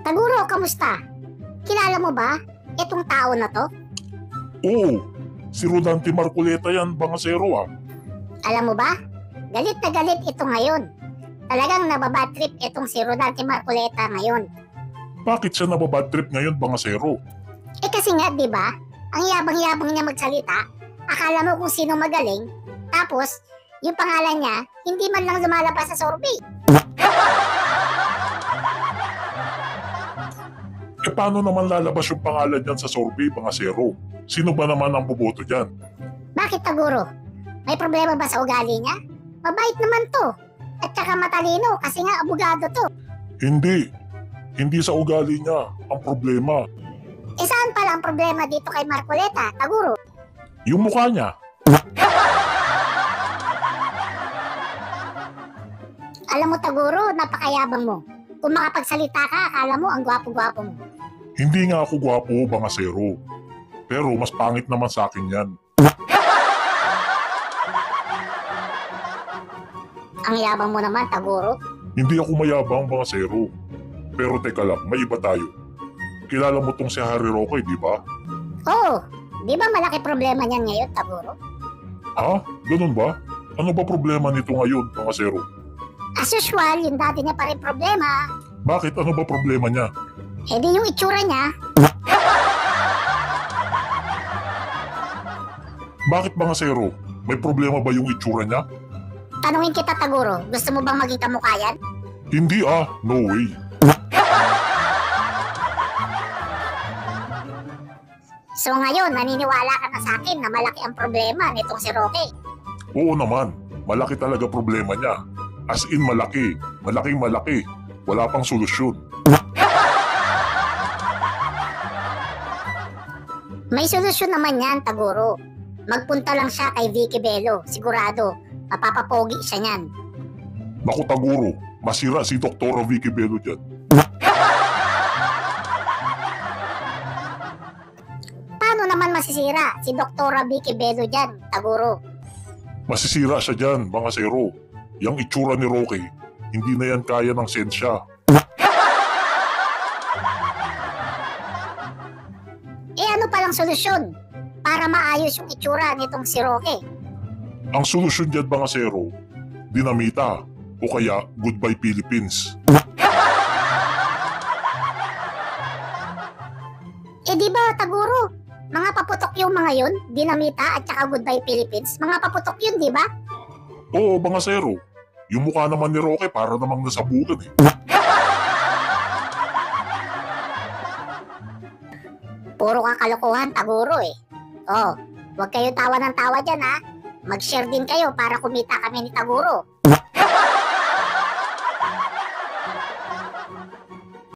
Taguro, kamusta? Kilala mo ba itong tao na to? Oo, si Rodante Marcoleta yan, bangasero ah. Alam mo ba? Galit na galit ito ngayon. Talagang nababad trip itong si Rodante Marcoleta ngayon. Bakit siya nababad trip ngayon, bangasero? Kasi nga, di ba? Ang yabang-yabang niya magsalita. Akala mo kung sino magaling. Tapos, yung pangalan niya, hindi man lang lumalabas sa survey. Paano naman lalabas yung pangalan niyan sa survey, bangasero? Sino ba naman ang boboto dyan? Bakit, Taguro? May problema ba sa ugali niya? Mabait naman to. At saka matalino kasi nga abogado to. Hindi sa ugali niya ang problema. Saan pala ang problema dito kay Marcoleta, Taguro? Yung mukha niya. Alam mo, Taguro, napakayabang mo. Kung makapagsalita ka, akala mo ang gwapo-gwapo mo. Hindi nga ako gwapo, bangasero. Pero mas pangit naman sa akin yan. Ang yabang mo naman, Taguro. Hindi ako mayabang, bangasero. Pero teka lang, may iba tayo. Kilala mo tong si Harry Roque, di ba? Oo, di ba malaki problema niyan ngayon, Taguro? Ha? Ganun ba? Ano ba problema nito ngayon, bangasero? As usual, yung dati niya pa rin problema. Bakit? Ano ba problema niya? Di yung itsura niya. Bakit, bangasero? May problema ba yung itsura niya? Tanungin kita, Taguro, gusto mo bang maging kamukha yan? Hindi ah, no way. So ngayon, naniniwala ka na sa akin na malaki ang problema nitong si Roque. Oo naman, malaki talaga problema niya. As in malaki, malaking malaki. Wala pang solusyon. May solusyon naman yan, Taguro. Magpunta lang siya kay Vicky Bello, sigurado. Mapapapogi siya niyan. Naku Taguro, masira si Dr. Vicky Bello dyan. Paano naman masisira si Dr. Vicky Bello dyan, Taguro? Masisira siya dyan, bangasero. Yang itsura ni Roque, hindi na yan kaya ng sensya. Ano palang solusyon para maayos yung itsura nitong si Roque? Ang solusyon dyan, bangasero, dinamita o kaya Goodbye Philippines. Di ba, Taguro? Mga paputok yung mga yun, dinamita at saka Goodbye Philippines. Mga paputok yun, di ba? Oo, bangasero. Yung mukha naman ni Roque para namang nasabugan eh. Puro ka kalokohan, Taguro eh. Huwag kayo tawa ng tawa dyan ha. Mag-share din kayo para kumita kami ni Taguro.